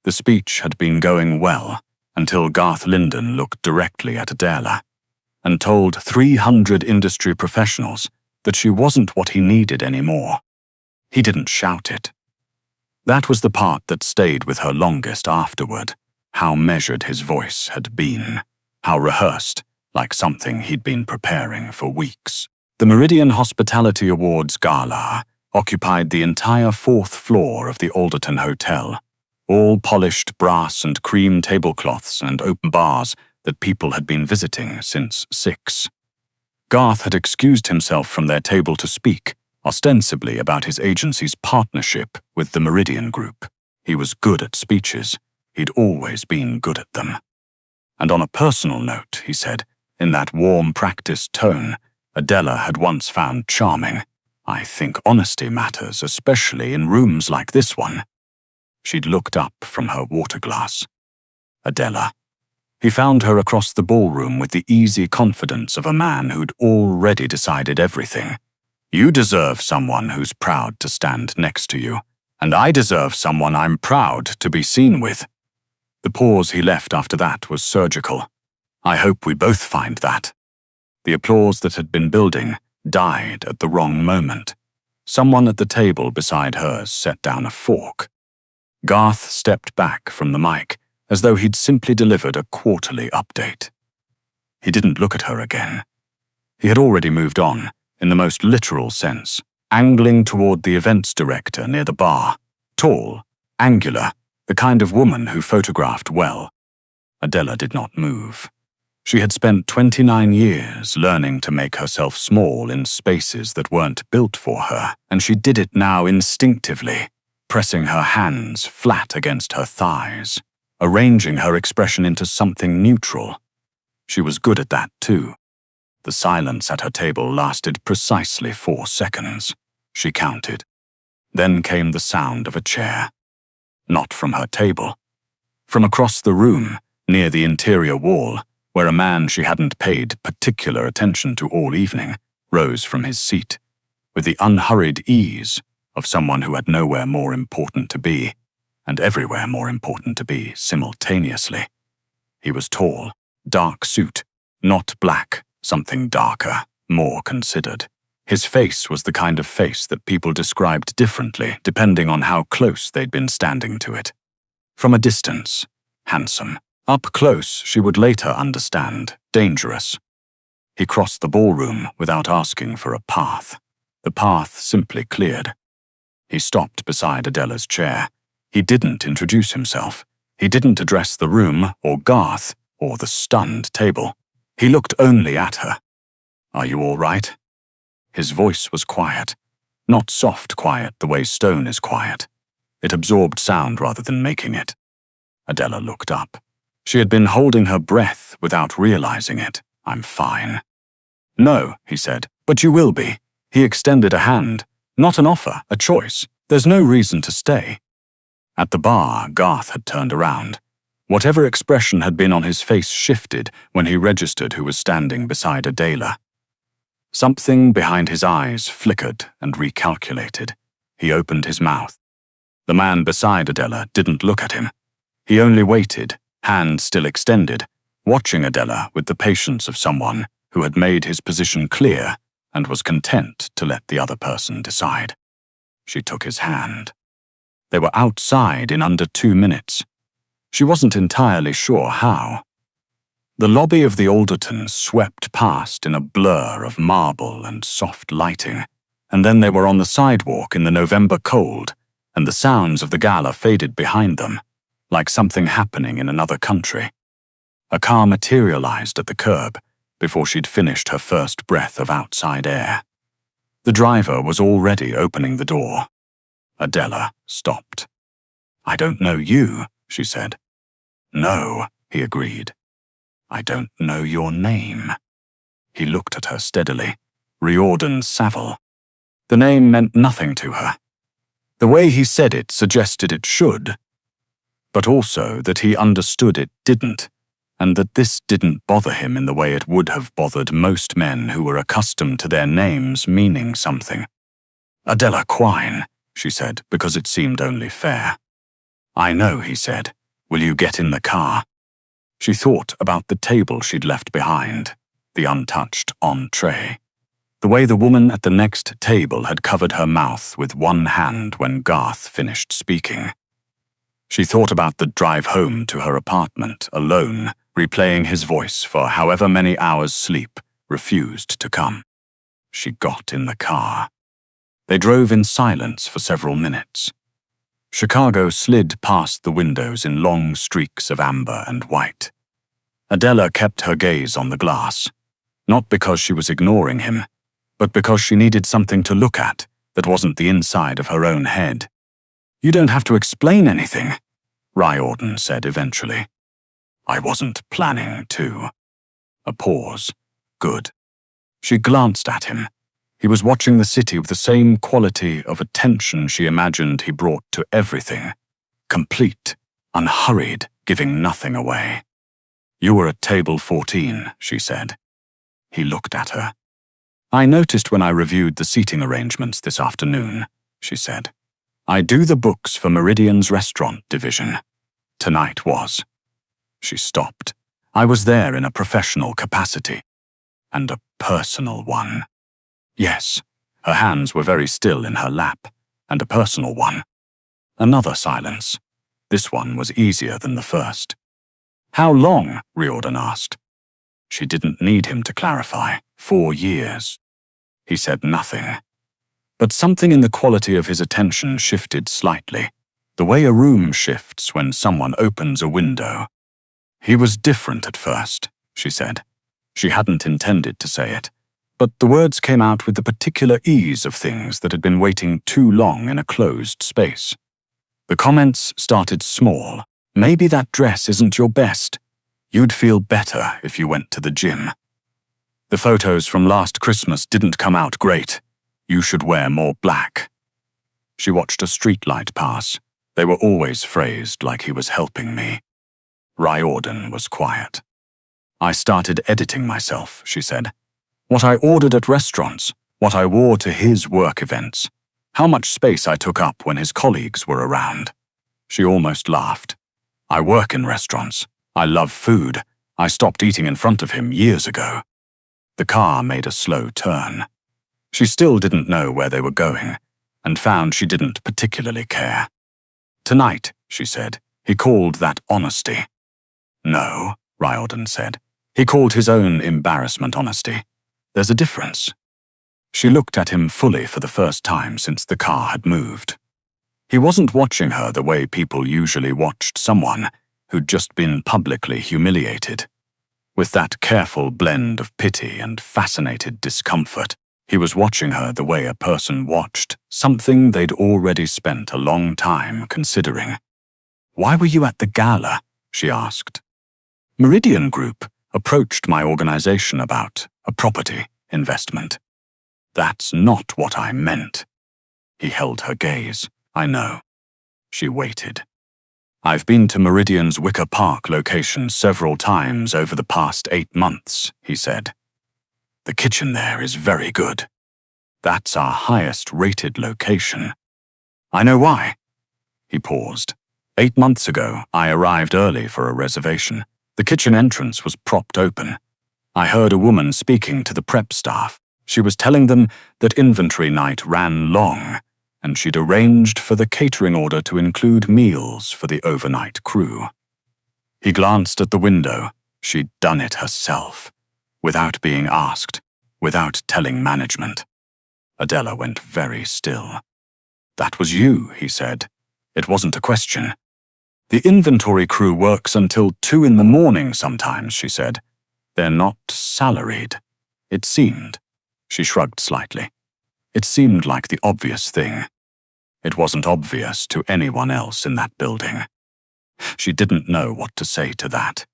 The speech had been going well until Garth Linden looked directly at Adela and told 300 industry professionals that she wasn't what he needed anymore. He didn't shout it. That was the part that stayed with her longest afterward, how measured his voice had been, how rehearsed, like something he'd been preparing for weeks. The Meridian Hospitality Awards Gala occupied the entire 4th floor of the Alderton Hotel, all polished brass and cream tablecloths and open bars that people had been visiting since 6. Garth had excused himself from their table to speak, ostensibly about his agency's partnership with the Meridian Group. He was good at speeches. He'd always been good at them. And on a personal note, he said, in that warm, practiced tone Adela had once found charming, I think honesty matters, especially in rooms like this one. She'd looked up from her water glass. Adela. He found her across the ballroom with the easy confidence of a man who'd already decided everything. You deserve someone who's proud to stand next to you, and I deserve someone I'm proud to be seen with. The pause he left after that was surgical. I hope we both find that. The applause that had been building died at the wrong moment. Someone at the table beside hers set down a fork. Garth stepped back from the mic, as though he'd simply delivered a quarterly update. He didn't look at her again. He had already moved on, in the most literal sense, angling toward the events director near the bar, tall, angular, the kind of woman who photographed well. Adela did not move. She had spent 29 years learning to make herself small in spaces that weren't built for her, and she did it now instinctively, pressing her hands flat against her thighs, arranging her expression into something neutral. She was good at that too. The silence at her table lasted precisely 4 seconds. She counted. Then came the sound of a chair. Not from her table. From across the room, near the interior wall, where a man she hadn't paid particular attention to all evening rose from his seat, with the unhurried ease of someone who had nowhere more important to be, and everywhere more important to be simultaneously. He was tall, dark suit, not black, something darker, more considered. His face was the kind of face that people described differently depending on how close they'd been standing to it. From a distance, handsome. Up close, she would later understand, dangerous. He crossed the ballroom without asking for a path. The path simply cleared. He stopped beside Adela's chair. He didn't introduce himself. He didn't address the room, or Garth, or the stunned table. He looked only at her. Are you all right? His voice was quiet. Not soft quiet the way stone is quiet. It absorbed sound rather than making it. Adela looked up. She had been holding her breath without realizing it. I'm fine. No, he said, but you will be. He extended a hand. Not an offer, a choice. There's no reason to stay. At the bar, Garth had turned around. Whatever expression had been on his face shifted when he registered who was standing beside Adela. Something behind his eyes flickered and recalculated. He opened his mouth. The man beside Adela didn't look at him. He only waited, hand still extended, watching Adela with the patience of someone who had made his position clear and was content to let the other person decide. She took his hand. They were outside in under 2 minutes. She wasn't entirely sure how. The lobby of the Alderton swept past in a blur of marble and soft lighting, and then they were on the sidewalk in the November cold, and the sounds of the gala faded behind them, like something happening in another country. A car materialized at the curb before she'd finished her first breath of outside air. The driver was already opening the door. Adela stopped. I don't know you, she said. No, he agreed. I don't know your name. He looked at her steadily. Riordan Saville. The name meant nothing to her. The way he said it suggested it should, but also that he understood it didn't, and that this didn't bother him in the way it would have bothered most men who were accustomed to their names meaning something. Adela Quine, she said, because it seemed only fair. "I know," he said. "Will you get in the car?" She thought about the table she'd left behind, the untouched entree. The way the woman at the next table had covered her mouth with one hand when Garth finished speaking. She thought about the drive home to her apartment, alone, replaying his voice for however many hours sleep refused to come. She got in the car. They drove in silence for several minutes. Chicago slid past the windows in long streaks of amber and white. Adela kept her gaze on the glass, not because she was ignoring him, but because she needed something to look at that wasn't the inside of her own head. "You don't have to explain anything," Riordan said eventually. "I wasn't planning to." A pause. Good. She glanced at him. He was watching the city with the same quality of attention she imagined he brought to everything. Complete, unhurried, giving nothing away. "You were at table 14, she said. He looked at her. "I noticed when I reviewed the seating arrangements this afternoon," she said. "I do the books for Meridian's restaurant division. Tonight was." She stopped. "I was there in a professional capacity. And a personal one." Yes, her hands were very still in her lap, and a personal one. Another silence. This one was easier than the first. "How long?" Riordan asked. She didn't need him to clarify. 4 years. He said nothing. But something in the quality of his attention shifted slightly, the way a room shifts when someone opens a window. "He was different at first," she said. She hadn't intended to say it, but the words came out with the particular ease of things that had been waiting too long in a closed space. The comments started small. "Maybe that dress isn't your best. You'd feel better if you went to the gym. The photos from last Christmas didn't come out great. You should wear more black." She watched a streetlight pass. They were always phrased like he was helping me. Riordan was quiet. "I started editing myself," she said. "What I ordered at restaurants, what I wore to his work events, how much space I took up when his colleagues were around." She almost laughed. "I work in restaurants. I love food. I stopped eating in front of him years ago." The car made a slow turn. She still didn't know where they were going, and found she didn't particularly care. "Tonight," she said, "he called that honesty." "No," Riordan said. "He called his own embarrassment honesty. There's a difference." She looked at him fully for the first time since the car had moved. He wasn't watching her the way people usually watched someone who'd just been publicly humiliated. With that careful blend of pity and fascinated discomfort, he was watching her the way a person watched something they'd already spent a long time considering. "Why were you at the gala?" she asked. "Meridian Group approached my organization about a property investment." "That's not what I meant." He held her gaze. "I know." She waited. "I've been to Meridian's Wicker Park location several times over the past 8 months, he said. "The kitchen there is very good. That's our highest-rated location." "I know why." He paused. 8 months ago, I arrived early for a reservation. The kitchen entrance was propped open. I heard a woman speaking to the prep staff. She was telling them that inventory night ran long, and she'd arranged for the catering order to include meals for the overnight crew. He glanced at the window. She'd done it herself, without being asked, without telling management. Adela went very still. "That was you," he said. "It wasn't a question." "The inventory crew works until 2 in the morning sometimes," she said. "They're not salaried." It seemed. She shrugged slightly. It seemed like the obvious thing. It wasn't obvious to anyone else in that building. She didn't know what to say to that.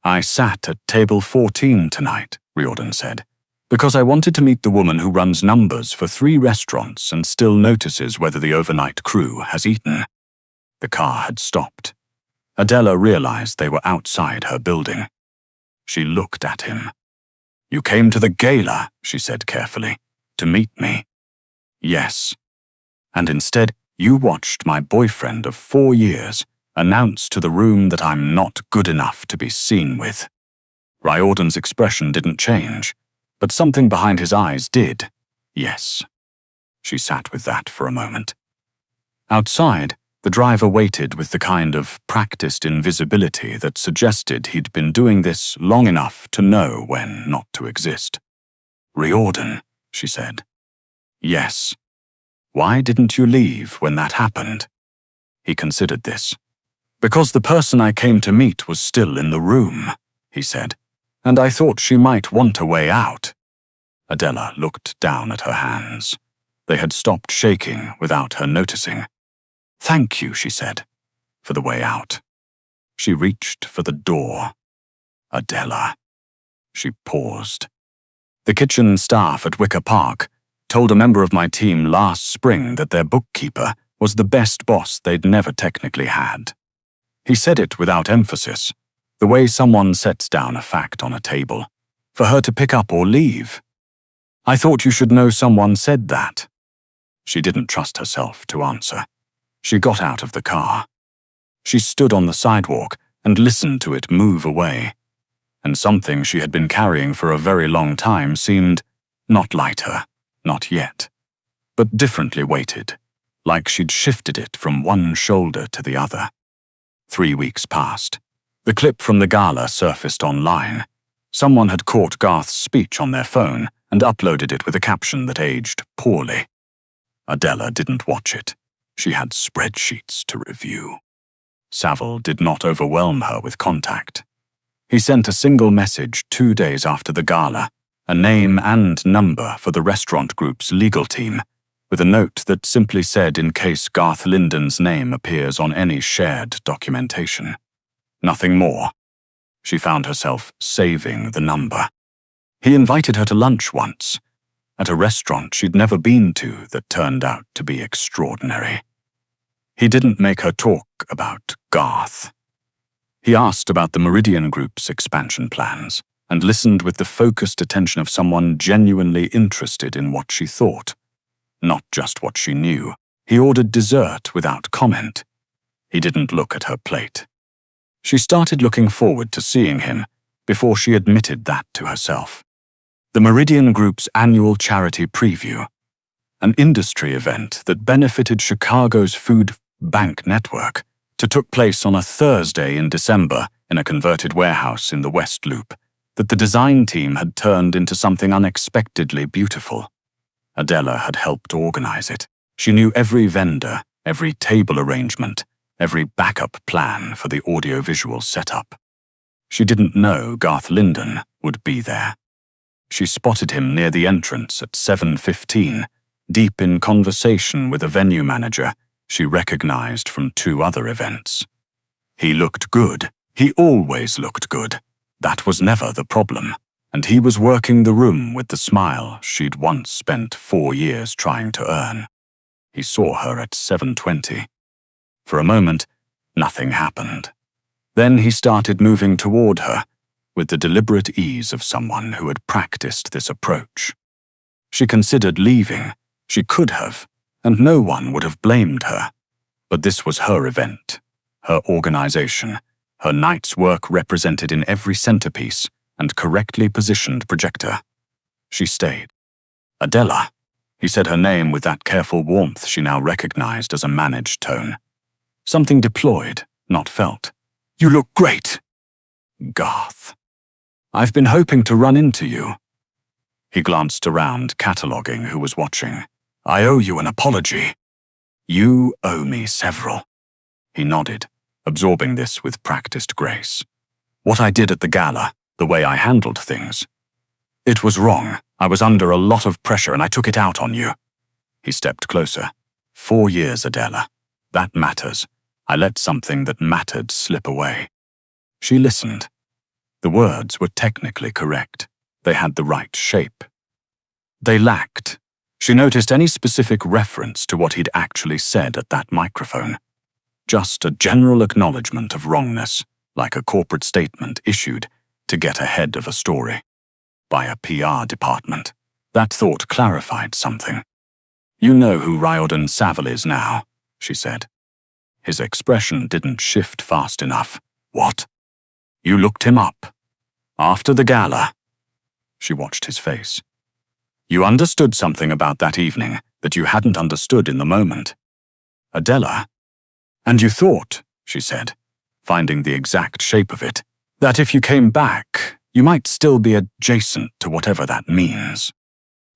"I sat at table 14 tonight," Riordan said, "because I wanted to meet the woman who runs numbers for 3 restaurants and still notices whether the overnight crew has eaten." The car had stopped. Adela realized they were outside her building. She looked at him. "You came to the gala," she said carefully, "to meet me." "Yes." And instead, You watched my boyfriend of 4 years announce to the room that I'm not good enough to be seen with. Riordan's expression didn't change, but something behind his eyes did. Yes. She sat with that for a moment. Outside, the driver waited with the kind of practiced invisibility that suggested he'd been doing this long enough to know when not to exist. Riordan, she said. Yes. Why didn't you leave when that happened? He considered this. Because the person I came to meet was still in the room, he said, and I thought she might want a way out. Adela looked down at her hands. They had stopped shaking without her noticing. Thank you, she said, for the way out. She reached for the door. Adela. She paused. The kitchen staff at Wicker Park told a member of my team last spring that their bookkeeper was the best boss they'd never technically had. He said it without emphasis, the way someone sets down a fact on a table, for her to pick up or leave. I thought you should know someone said that. She didn't trust herself to answer. She got out of the car. She stood on the sidewalk and listened to it move away, and something she had been carrying for a very long time seemed not lighter, not yet, but differently weighted, like she'd shifted it from one shoulder to the other. 3 weeks passed. The clip from the Gala surfaced online. Someone had caught Garth's speech on their phone and uploaded it with a caption that aged poorly. Adela didn't watch it. She had spreadsheets to review. Saville did not overwhelm her with contact. He sent a single message 2 days after the Gala, a name and number for the restaurant group's legal team, with a note that simply said in case Garth Linden's name appears on any shared documentation. Nothing more. She found herself saving the number. He invited her to lunch once, at a restaurant she'd never been to that turned out to be extraordinary. He didn't make her talk about Garth. He asked about the Meridian Group's expansion plans and listened with the focused attention of someone genuinely interested in what she thought, not just what she knew. He ordered dessert without comment. He didn't look at her plate. She started looking forward to seeing him before she admitted that to herself. The Meridian Group's annual charity preview, an industry event that benefited Chicago's food bank network, took place on a Thursday in December in a converted warehouse in the West Loop that the design team had turned into something unexpectedly beautiful. Adela had helped organize it. She knew every vendor, every table arrangement, every backup plan for the audiovisual setup. She didn't know Garth Linden would be there. She spotted him near the entrance at 7:15, deep in conversation with a venue manager she recognized from 2 other events. He looked good. He always looked good. That was never the problem, and he was working the room with the smile she'd once spent 4 years trying to earn. He saw her at 7:20. For a moment, nothing happened. Then he started moving toward her, with the deliberate ease of someone who had practiced this approach. She considered leaving. She could have, and no one would have blamed her. But this was her event, her organization, her night's work represented in every centerpiece and correctly positioned projector. She stayed. Adela. He said her name with that careful warmth she now recognized as a managed tone. Something deployed, not felt. You look great. Garth. I've been hoping to run into you. He glanced around, cataloging who was watching. I owe you an apology. You owe me several. He nodded, absorbing this with practiced grace. What I did at the Gala, the way I handled things. It was wrong. I was under a lot of pressure and I took it out on you. He stepped closer. 4 years, Adela. That matters. I let something that mattered slip away. She listened. The words were technically correct. They had the right shape. They lacked. She noticed any specific reference to what he'd actually said at that microphone. Just a general acknowledgement of wrongness, like a corporate statement issued to get ahead of a story. By a PR department. That thought clarified something. You know who Riordan Saville is now. she said. His expression didn't shift fast enough. What? You looked him up? After the gala? She watched his face. You understood something about that evening that you hadn't understood in the moment. Adela? And you thought, she said, finding the exact shape of it, that if you came back, you might still be adjacent to whatever that means.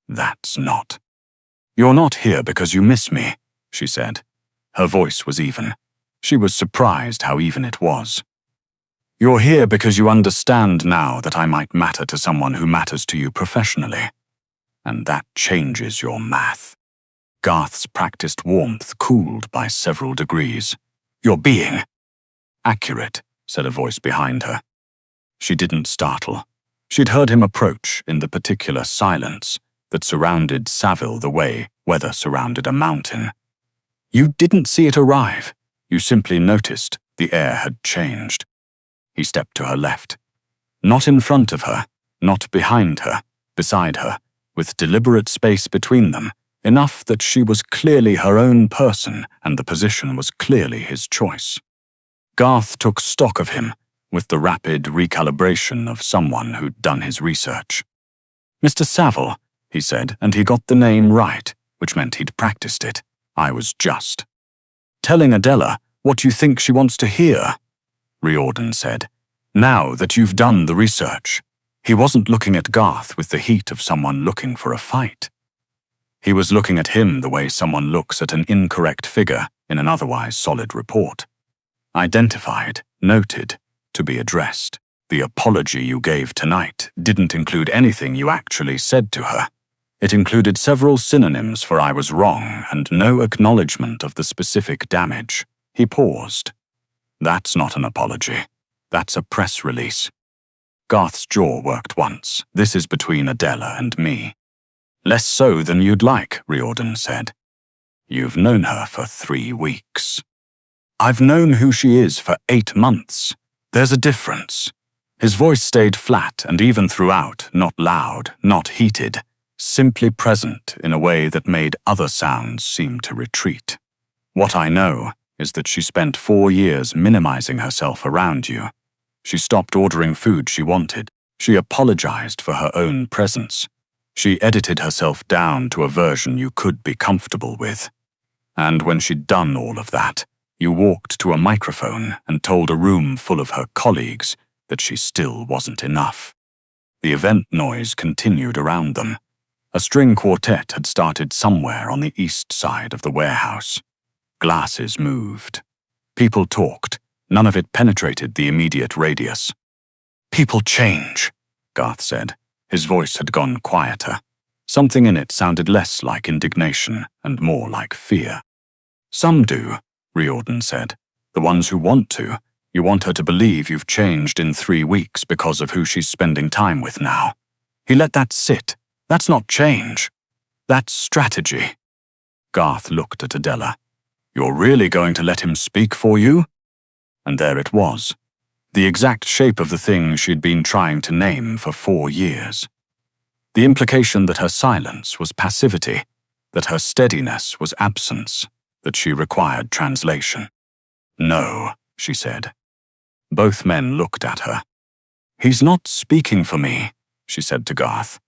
That's not. You're not here because you miss me, she said. Her voice was even. She was surprised how even it was. You're here because you understand now that I might matter to someone who matters to you professionally. And that changes your math. Garth's practiced warmth cooled by several degrees. You're being accurate, said a voice behind her. She didn't startle. She'd heard him approach in the particular silence that surrounded Saville the way weather surrounded a mountain. You didn't see it arrive. You simply noticed the air had changed. He stepped to her left. Not in front of her, not behind her, beside her, with deliberate space between them, enough that she was clearly her own person and the position was clearly his choice. Garth took stock of him, with the rapid recalibration of someone who'd done his research. Mr. Saville, he said, and he got the name right, which meant he'd practiced it. I was just telling Adela what you think she wants to hear, Riordan said. Now that you've done the research. He wasn't looking at Garth with the heat of someone looking for a fight. He was looking at him the way someone looks at an incorrect figure in an otherwise solid report. Identified, noted, to be addressed. The apology you gave tonight didn't include anything you actually said to her. It included several synonyms for I was wrong and no acknowledgement of the specific damage. He paused. That's not an apology. That's a press release. Garth's jaw worked once. This is between Adela and me. Less so than you'd like, Riordan said. You've known her for 3 weeks. I've known who she is for 8 months. There's a difference. His voice stayed flat and even throughout, not loud, not heated, simply present in a way that made other sounds seem to retreat. What I know is that she spent 4 years minimizing herself around you. She stopped ordering food she wanted. She apologized for her own presence. She edited herself down to a version you could be comfortable with. And when she'd done all of that, you walked to a microphone and told a room full of her colleagues that she still wasn't enough. The event noise continued around them. A string quartet had started somewhere on the east side of the warehouse. Glasses moved. People talked. None of it penetrated the immediate radius. People change, Garth said. His voice had gone quieter. Something in it sounded less like indignation and more like fear. Some do, Riordan said. The ones who want to. You want her to believe you've changed in 3 weeks because of who she's spending time with now. He let that sit. That's not change. That's strategy. Garth looked at Adela. You're really going to let him speak for you? And there it was. The exact shape of the thing she'd been trying to name for 4 years. The implication that her silence was passivity, that her steadiness was absence, that she required translation. No, she said. Both men looked at her. He's not speaking for me, she said to Garth.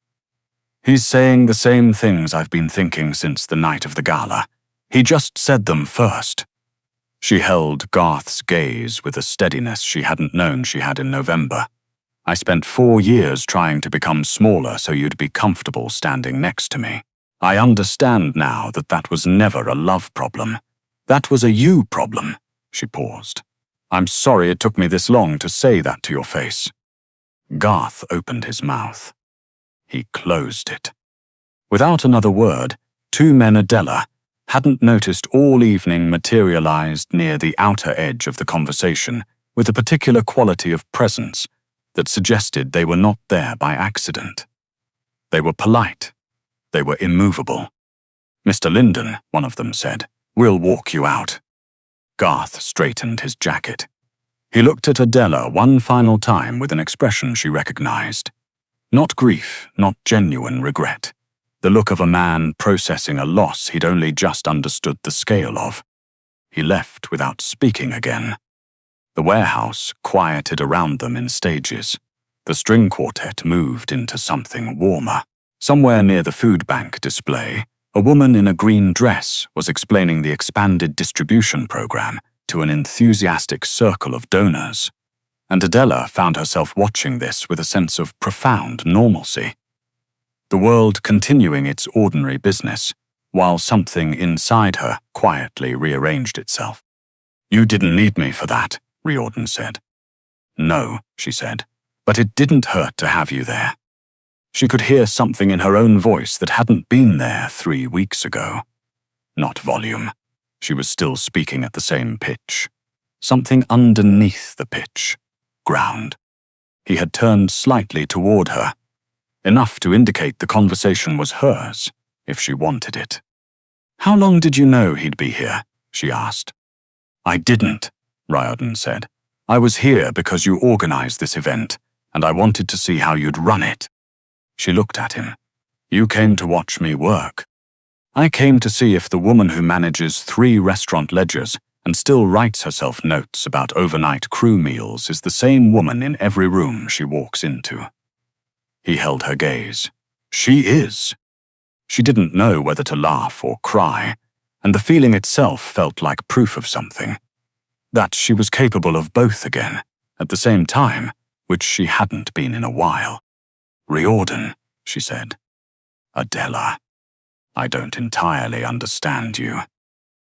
He's saying the same things I've been thinking since the night of the gala. He just said them first. She held Garth's gaze with a steadiness she hadn't known she had in November. I spent 4 years trying to become smaller so you'd be comfortable standing next to me. I understand now that that was never a love problem. That was a you problem. She paused. I'm sorry it took me this long to say that to your face. Garth opened his mouth. He closed it. Without another word, 2 men Adela hadn't noticed all evening materialized near the outer edge of the conversation with a particular quality of presence that suggested they were not there by accident. They were polite. They were immovable. Mr. Linden, one of them said, we'll walk you out. Garth straightened his jacket. He looked at Adela one final time with an expression she recognized. Not grief, not genuine regret. The look of a man processing a loss he'd only just understood the scale of. He left without speaking again. The warehouse quieted around them in stages. The string quartet moved into something warmer. Somewhere near the food bank display, a woman in a green dress was explaining the expanded distribution program to an enthusiastic circle of donors, and Adela found herself watching this with a sense of profound normalcy. The world continuing its ordinary business, while something inside her quietly rearranged itself. "You didn't need me for that," Riordan said. "No," she said, "but it didn't hurt to have you there." She could hear something in her own voice that hadn't been there 3 weeks ago. Not volume. She was still speaking at the same pitch. Something underneath the pitch. Ground. He had turned slightly toward her, enough to indicate the conversation was hers, if she wanted it. "How long did you know he'd be here?" she asked. "I didn't," Riordan said. "I was here because you organized this event, and I wanted to see how you'd run it." She looked at him. "You came to watch me work." "I came to see if the woman who manages 3 restaurant ledgers and still writes herself notes about overnight crew meals is the same woman in every room she walks into." He held her gaze. "She is." She didn't know whether to laugh or cry, and the feeling itself felt like proof of something. That she was capable of both again, at the same time, which she hadn't been in a while. "Riordan," she said. "Adela, I don't entirely understand you."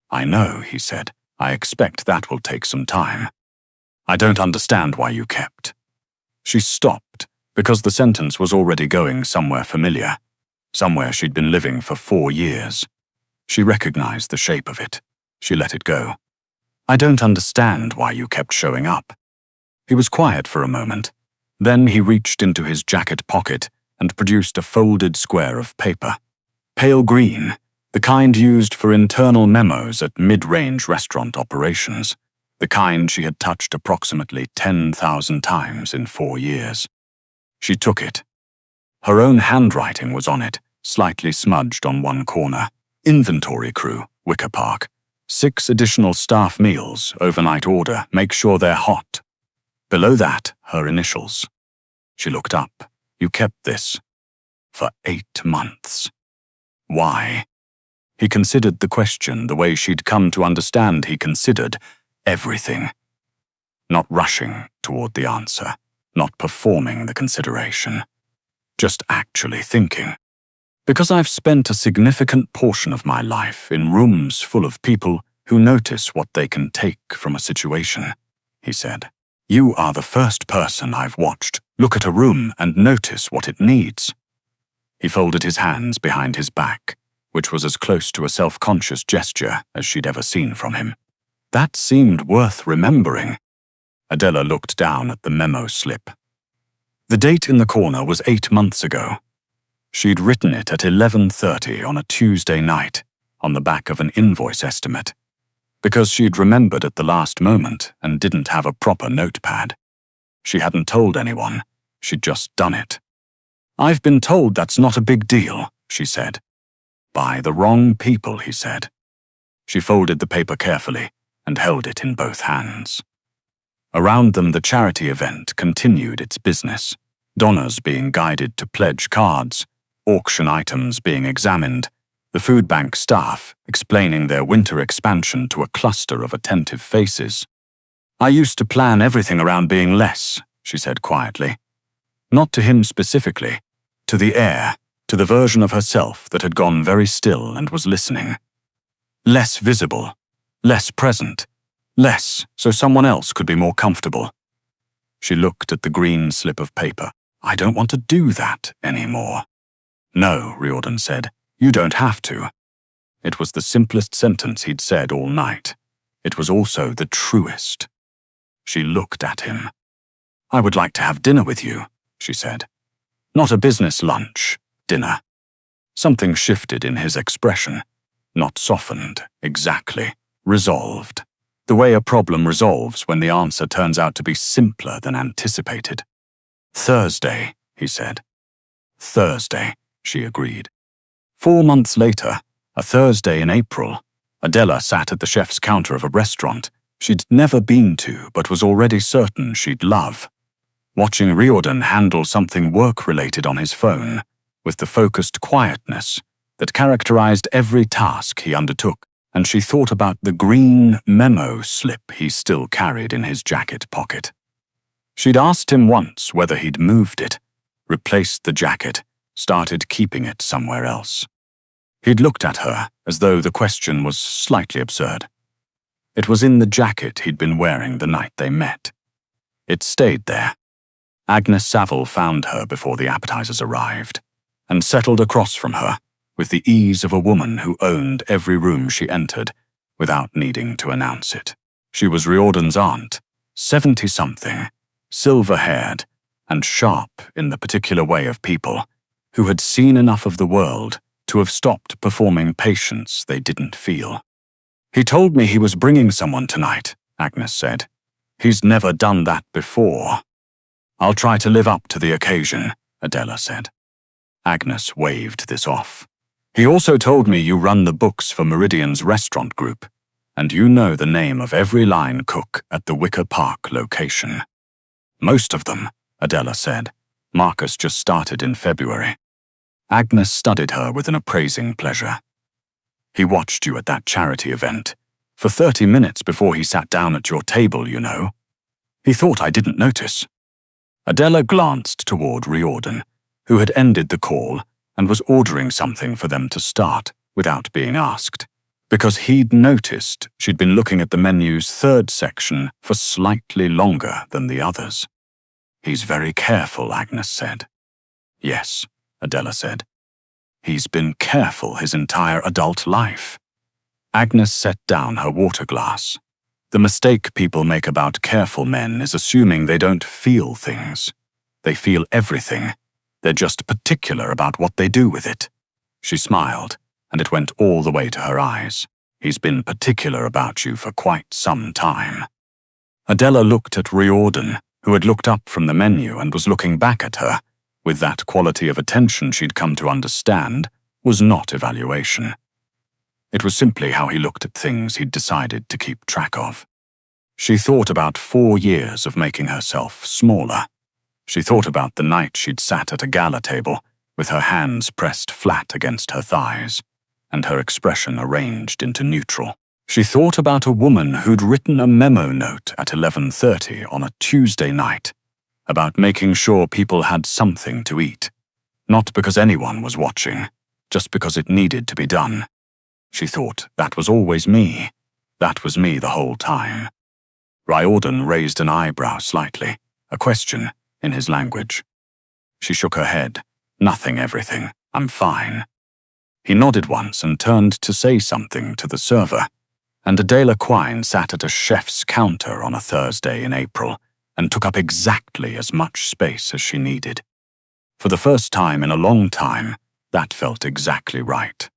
"I know," he said. "I expect that will take some time. I don't understand why you kept." She stopped, because the sentence was already going somewhere familiar, somewhere she'd been living for 4 years. She recognized the shape of it. She let it go. "I don't understand why you kept showing up." He was quiet for a moment. Then he reached into his jacket pocket and produced a folded square of paper. Pale green, the kind used for internal memos at mid-range restaurant operations, the kind she had touched approximately 10,000 times in 4 years. She took it. Her own handwriting was on it, slightly smudged on one corner. "Inventory crew, Wicker Park. 6 additional staff meals, overnight order, make sure they're hot." Below that, her initials. She looked up. "You kept this for 8 months. Why?" He considered the question the way she'd come to understand he considered everything. Not rushing toward the answer, not performing the consideration. Just actually thinking. "Because I've spent a significant portion of my life in rooms full of people who notice what they can take from a situation," he said. "You are the first person I've watched look at a room and notice what it needs." He folded his hands behind his back, which was as close to a self-conscious gesture as she'd ever seen from him. That seemed worth remembering. Adela looked down at the memo slip. The date in the corner was 8 months ago. She'd written it at 11:30 on a Tuesday night, on the back of an invoice estimate, because she'd remembered at the last moment and didn't have a proper notepad. She hadn't told anyone, she'd just done it. "I've been told that's not a big deal," she said. "By the wrong people," he said. She folded the paper carefully and held it in both hands. Around them, the charity event continued its business, donors being guided to pledge cards, auction items being examined, the food bank staff explaining their winter expansion to a cluster of attentive faces. "I used to plan everything around being less," she said quietly. Not to him specifically, to the air, to the version of herself that had gone very still and was listening. Less visible, less present, less so someone else could be more comfortable. She looked at the green slip of paper. "I don't want to do that anymore." "No," Riordan said, "you don't have to." It was the simplest sentence he'd said all night. It was also the truest. She looked at him. "I would like to have dinner with you," she said. "Not a business lunch, dinner." Something shifted in his expression. Not softened, exactly. Resolved. The way a problem resolves when the answer turns out to be simpler than anticipated. "Thursday," he said. "Thursday," she agreed. 4 months later, a Thursday in April, Adela sat at the chef's counter of a restaurant she'd never been to but was already certain she'd love, watching Riordan handle something work-related on his phone with the focused quietness that characterized every task he undertook, and she thought about the green memo slip he still carried in his jacket pocket. She'd asked him once whether he'd moved it, replaced the jacket, started keeping it somewhere else. He'd looked at her as though the question was slightly absurd. It was in the jacket he'd been wearing the night they met. It stayed there. Agnes Saville found her before the appetizers arrived, and settled across from her with the ease of a woman who owned every room she entered without needing to announce it. She was Riordan's aunt, 70-something, silver-haired, and sharp in the particular way of people who had seen enough of the world to have stopped performing patience they didn't feel. "He told me he was bringing someone tonight," Agnes said. "He's never done that before." "I'll try to live up to the occasion," Adela said. Agnes waved this off. "He also told me you run the books for Meridian's restaurant group, and you know the name of every line cook at the Wicker Park location." "Most of them," Adela said. "Marcus just started in February." Agnes studied her with an appraising pleasure. "He watched you at that charity event. For 30 minutes before he sat down at your table, you know. He thought I didn't notice." Adela glanced toward Riordan, who had ended the call and was ordering something for them to start without being asked, because he'd noticed she'd been looking at the menu's third section for slightly longer than the others. "He's very careful," Agnes said. "Yes," Adela said. "He's been careful his entire adult life." Agnes set down her water glass. The mistake people make about careful men is assuming they don't feel things. They feel everything. They're just particular about what they do with it. She smiled, and it went all the way to her eyes. "He's been particular about you for quite some time." Adela looked at Riordan, who had looked up from the menu and was looking back at her, with that quality of attention she'd come to understand was not evaluation. It was simply how he looked at things he'd decided to keep track of. She thought about 4 years of making herself smaller. She thought about the night she'd sat at a gala table, with her hands pressed flat against her thighs, and her expression arranged into neutral. She thought about a woman who'd written a memo note at 11:30 on a Tuesday night, about making sure people had something to eat, not because anyone was watching, just because it needed to be done. She thought, that was always me. That was me the whole time. Riordan raised an eyebrow slightly, a question in his language. She shook her head. "Nothing, everything. I'm fine." He nodded once and turned to say something to the server, and Adela Quine sat at a chef's counter on a Thursday in April and took up exactly as much space as she needed. For the first time in a long time, that felt exactly right.